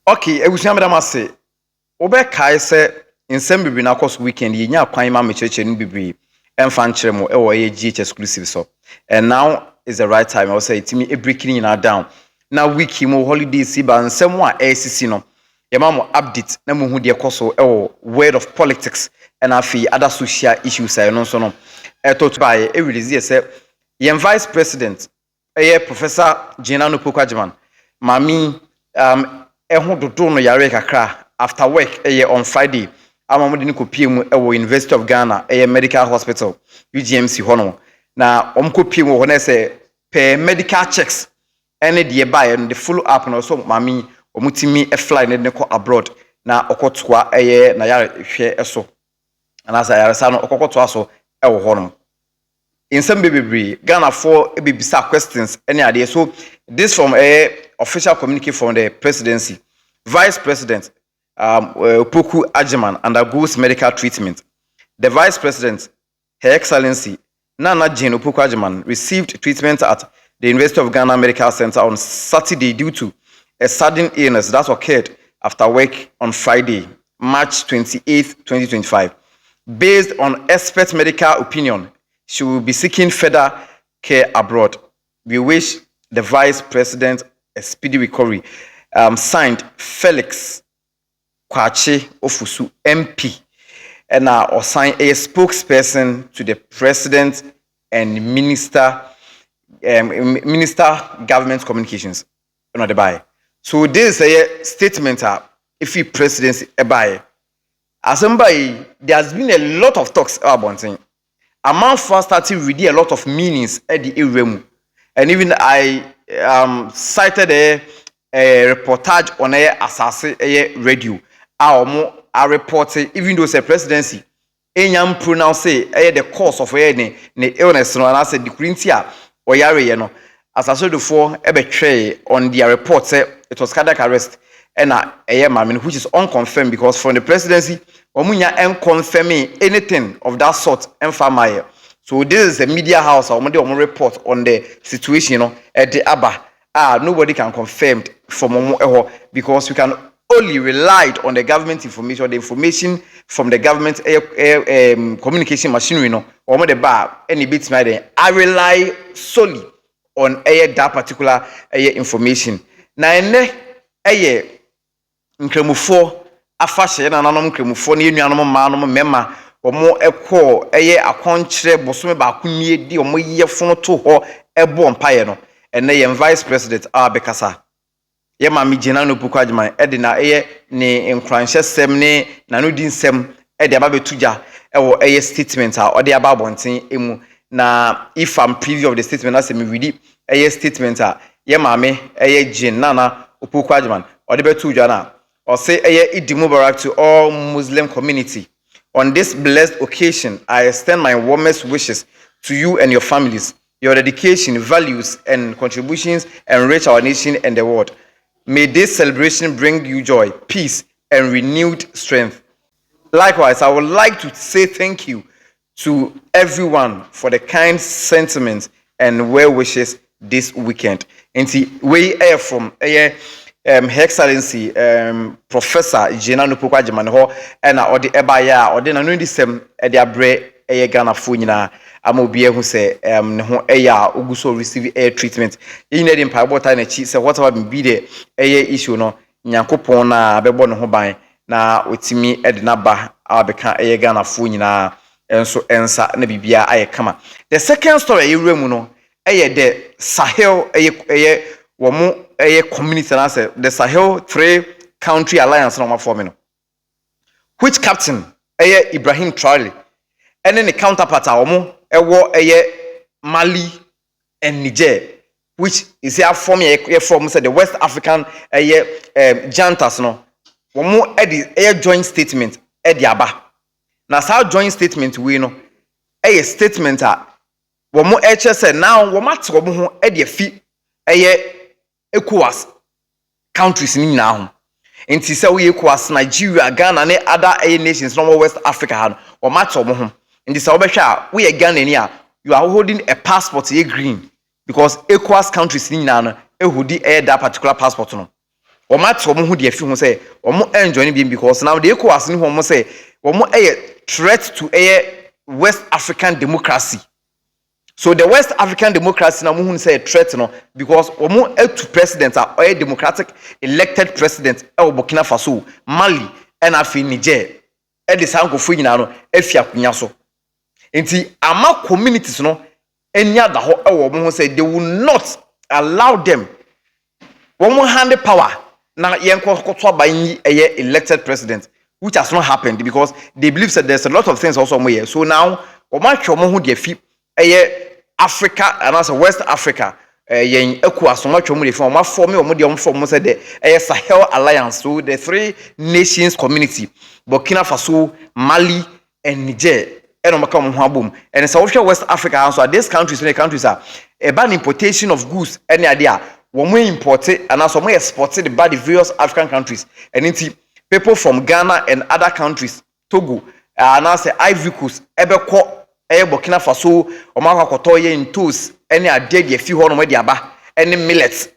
Okay, ebusua madam ase. Obe kai se nsem bibiri na course weekend ye nya kwan ma mecheche no bibiri. Emfa nkyere mo e wo ye GH exclusive so. And now is the right time. I will say timi e breaking na down. Na week mo holiday si ba nsem a ACC no. Ye ma mo update na mo hu de koso e wo world of politics and afi other social issues I no so no. E to by e release ye say ye vice president Professor Gina Nupokwajiman. Mami ehun dodo no yare kakra after work on Friday amamode ni kopie mu University of Ghana medical hospital UGMC hono na omkopie mu ho na say per medical checks any de buy the follow up no so mami omutimi fly ne ko abroad na okotoa na yare hwe eso na sa yare sa no okokotoa so hono in some baby Ghana for bibisa questions any idea so this from official communique from the presidency. Vice President Opoku Ajiman undergoes medical treatment. The Vice President, Her Excellency Nana Jane Opoku Ajiman, received treatment at the University of Ghana Medical Center on Saturday due to a sudden illness that occurred after work on Friday, March 28, 2025. Based on expert medical opinion, she will be seeking further care abroad. We wish the Vice President a speedy recovery. Signed Felix Kwache Ofusu MP and or signed a spokesperson to the President and Minister Government Communications. So this is a statement if you presidency by as somebody there has been a lot of talks about thing. Among first started reading a lot of meanings at the Iremu. And even I cited a reportage on a assassin radio. I reported even though it's a presidency, enyam pronounce the cause of the illness no and I said the Corinthia or yare no as I said before betray on their report it was cardiac arrest and which is unconfirmed because from the presidency omunya unconfirming anything of that sort and so this is a media house or report on the situation at the Abba. Nobody can confirm from because we can only rely on the government information, the information from the government communication machinery or the bar any bits I rely solely on that particular information. Now nkremufo afashe na nanom nkremufo ne nuanom maanom mema omo ekọ akonkyere bosome ba akunnie di omo yefono to ho ebo mpaye no ene ye vice president abekasa ye mami Gina Nupokwajiman ede na ne nkranhye sem ne nanu di nsem ede aba betuja ewo statement ode aba abonten emu na if I'm preview of the statement as me read statement ye mami Gina Nupokwajiman ode betuja na or say Eid Mubarak to all Muslim community. On this blessed occasion, I extend my warmest wishes to you and your families. Your dedication, values, and contributions enrich our nation and the world. May this celebration bring you joy, peace, and renewed strength. Likewise, I would like to say thank you to everyone for the kind sentiments and well wishes this weekend. And see, we are from Her Excellency Professor Gina Nupokwajiman ho na ode ebaya ode na no disem e de abre Ghana fo nyina amobi ehu se ne ho oguso receive treatment yin na de mpa bota na chi se whatever be the issue no nyankopon na bebo ne ho ban na otimi e de na ba abeka Ghana fo nyina enso ensa na bibia ayekama. The second story ewremu no the Sahel womo community and say the Sahel 3 country alliance no forming which captain Ibrahim Traore and then the counterpart womo Mali and Niger which is here from say the West African juntas no womo joint statement aba na sa joint statement we no statement womo say now womo at womo ho afi ECOWAS countries ni na ho enti se we ECOWAS Nigeria Ghana ne other nations no West Africa ha o matter mo ho enti se obehwe a we Ghana ni a you are holding a passport green because ECOWAS countries ni na no ehudi that particular passport no Omat who the few say, or more enjoying being because now the ECOWAS in whom say, or more a threat to a West African democracy. So the West African democracy now who say a threat no because or more two presidents are a democratic elected president Burkina Faso, Mali, and Afi Niger. E the sound of no efia kunya so. Enti ama communities no enya da ho e wo say they will not allow them one hand power na yenko koto aban yi elected president, which has not happened because they believe that there's a lot of things also here. So now omo twa ho de fi Africa and also West Africa yen ECOWAS omo twa mo de fi omo form omo de omo form say the Sahel Alliance. So the three nations community, Burkina Faso, Mali and Niger, and omo come ho abom. And so West Africa, so these countries, when the countries are a ban importation of goods any idea when we import it and also we export it by the various African countries. And it's people from Ghana and other countries, Togo, and also Ivory Coast, Ebeko, Burkina Faso, Omaka Kotoye in Toos, any idea the few hono mediaba, any millets,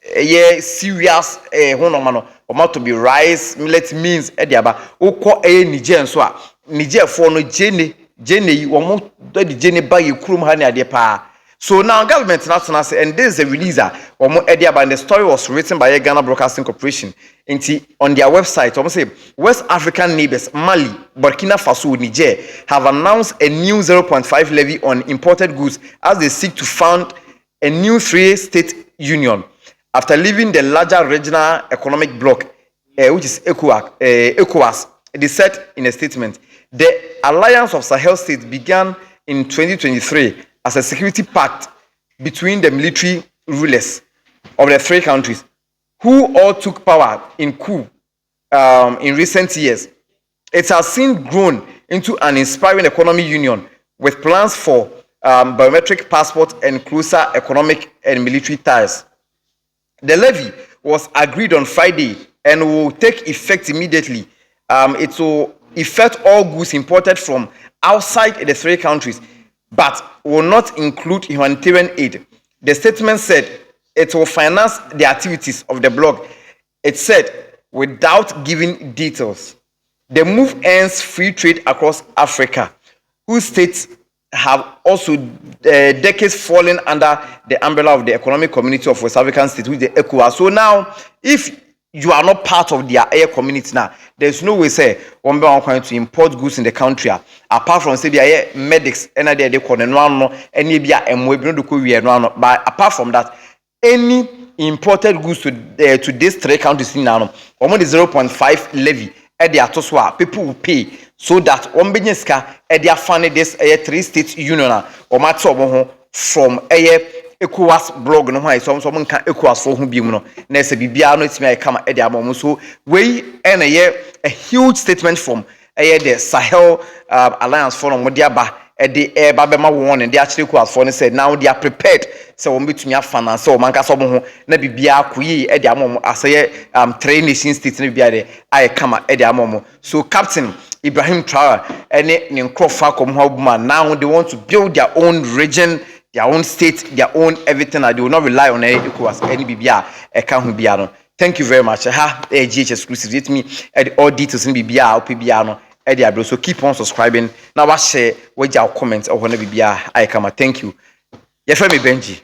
serious honomano, or to be rice, millet means ediaba, Oko Niger and so Niger for no Jenny, or the Jenny by you krum hania de pa. So now government national and this is a releaser or more ediaba, and the story was written by a Ghana Broadcasting Corporation. On their website, almost say West African neighbors Mali, Burkina Faso, Niger have announced a new 0.5 levy on imported goods as they seek to found a new three-state union after leaving the larger regional economic bloc, which is ECOWAS. They said in a statement, the Alliance of Sahel States began in 2023 as a security pact between the military rulers of the three countries, who all took power in coup in recent years. It has since grown into an inspiring economic union with plans for biometric passport and closer economic and military ties. The levy was agreed on Friday and will take effect immediately. It will affect all goods imported from outside the three countries, but will not include humanitarian aid. The statement said it will finance the activities of the bloc. It said without giving details. The move ends free trade across Africa, whose states have also decades fallen under the umbrella of the Economic Community of West African States, with the ECOWAS. So now, if you are not part of their air community now, there's no way say one by one to import goods in the country. Apart from say the medics and they call no any be but apart from that, any imported goods to these three countries now, almost 0.5 levy at the atoswa people will pay so that one business car at their funding this three-state union or matter from ECOWAS blog no why someone can ECOWAS for whom be no na se bibia no timi come e dia mom so we and a huge statement from the Sahel Alliance for no dia ba the babema won and they actually ECOWAS for said now they are prepared so we betumi finance o man ka so ho na bibia koyi e dia mom aseye three nation states na bibia de I come e dia mom. So Captain Ibrahim Traore and ne nkrofa kom ho buma now they want to build their own region, their own state, their own everything, and they will not rely on ECOWAS, any BBA, a Thank you very much. GH exclusive. Let me all details in BBA or PBA. So keep on subscribing. Now, I share with your comments or whenever BBA I come. Thank you. Your friend Benji.